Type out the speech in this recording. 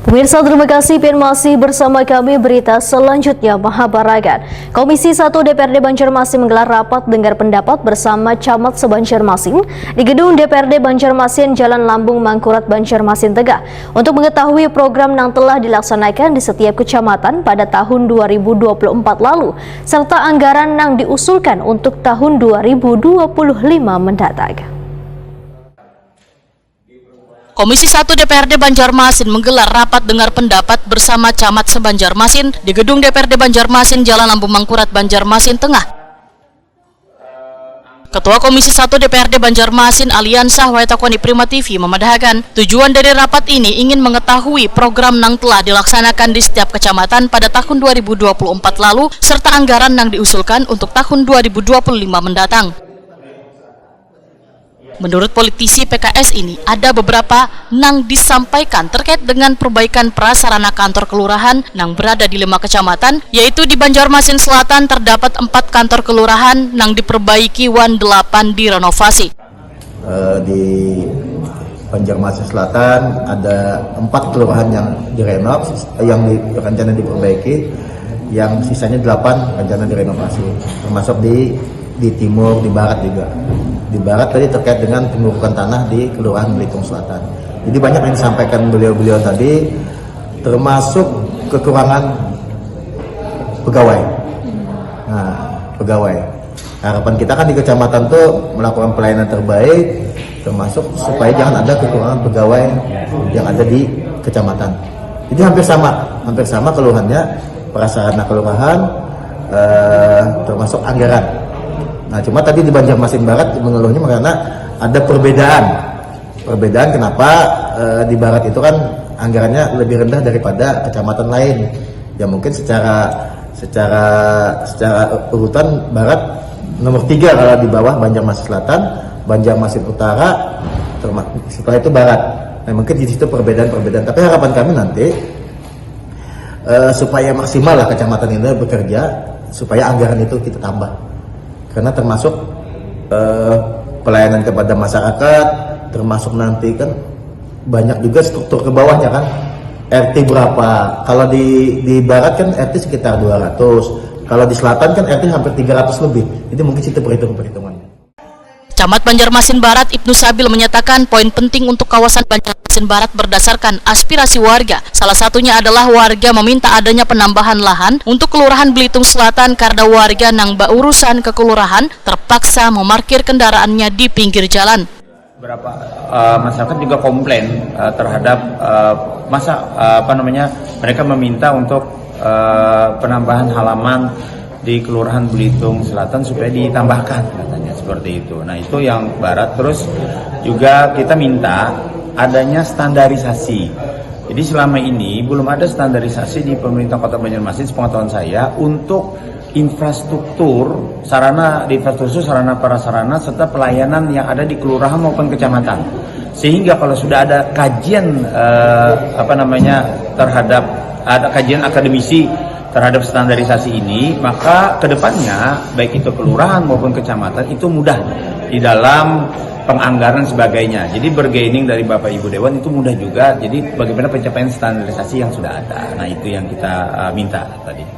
Pemirsa, terima kasih masih bersama kami. Berita selanjutnya, Mahabaragan. Komisi 1 DPRD Banjarmasin menggelar rapat dengar pendapat bersama Camat se-Banjarmasin di gedung DPRD Banjarmasin, Jalan Lambung Mangkurat, Banjarmasin Tengah untuk mengetahui program yang telah dilaksanakan di setiap kecamatan pada tahun 2024 lalu serta anggaran yang diusulkan untuk tahun 2025 mendatang. Komisi 1 DPRD Banjarmasin menggelar rapat dengar pendapat bersama Camat se-Banjarmasin di gedung DPRD Banjarmasin, Jalan Lambung Mangkurat, Banjarmasin Tengah. Ketua Komisi 1 DPRD Banjarmasin Aliansah Waitakoni Prima TV memadahkan tujuan dari rapat ini ingin mengetahui program yang telah dilaksanakan di setiap kecamatan pada tahun 2024 lalu serta anggaran yang diusulkan untuk tahun 2025 mendatang. Menurut politisi PKS ini, ada beberapa yang disampaikan terkait dengan perbaikan prasarana kantor kelurahan yang berada di 5 kecamatan, yaitu di Banjarmasin Selatan terdapat 4 kantor kelurahan yang diperbaiki, 8 direnovasi. Di Banjarmasin Selatan ada 4 kelurahan yang direnov, yang rencana diperbaiki, yang sisanya 8 rencana direnovasi, termasuk di timur, di barat juga. Di barat tadi terkait dengan pengurukan tanah di Kelurahan Belitung Selatan. Jadi banyak yang disampaikan beliau-beliau tadi, termasuk kekurangan pegawai. Nah, pegawai. Harapan kita kan di kecamatan tuh melakukan pelayanan terbaik, termasuk supaya jangan ada kekurangan pegawai yang ada di kecamatan. Jadi hampir sama keluhannya, prasarana kelurahan, termasuk anggaran. Nah, cuma tadi di Banjarmasin Barat mengeluhnya karena ada perbedaan kenapa di Barat itu kan anggarannya lebih rendah daripada kecamatan lain. Ya mungkin secara urutan Barat nomor 3 kalau di bawah Banjarmasin Selatan, Banjarmasin Utara, setelah itu Barat. Nah, mungkin di situ perbedaan. Tapi harapan kami nanti supaya maksimal lah kecamatan ini bekerja, supaya anggaran itu kita tambah. Karena termasuk pelayanan kepada masyarakat, termasuk nanti kan banyak juga struktur ke bawahnya kan. RT berapa? Kalau di barat kan RT sekitar 200. Kalau di selatan kan RT hampir 300 lebih. Jadi mungkin situ perhitungannya. Camat Banjarmasin Barat Ibnu Sabil menyatakan poin penting untuk kawasan Banjarmasin Barat berdasarkan aspirasi warga. Salah satunya adalah warga meminta adanya penambahan lahan untuk Kelurahan Belitung Selatan karena warga yang berurusan ke kelurahan terpaksa memarkir kendaraannya di pinggir jalan. Beberapa masyarakat juga komplain terhadap mereka meminta untuk penambahan halaman di Kelurahan Belitung Selatan supaya ditambahkan, katanya seperti itu. Nah, itu yang barat. Terus juga kita minta adanya standarisasi. Jadi selama ini belum ada standarisasi di pemerintah Kota Banjarmasin, sepengetahuan saya, untuk infrastruktur, sarana prasarana serta pelayanan yang ada di kelurahan maupun kecamatan. Sehingga kalau sudah ada kajian terhadap ada kajian akademisi terhadap standarisasi ini, maka kedepannya baik itu kelurahan maupun kecamatan itu mudah di dalam penganggaran sebagainya. Jadi bergaining dari Bapak Ibu Dewan itu mudah juga. Jadi bagaimana pencapaian standarisasi yang sudah ada. Nah, itu yang kita minta tadi.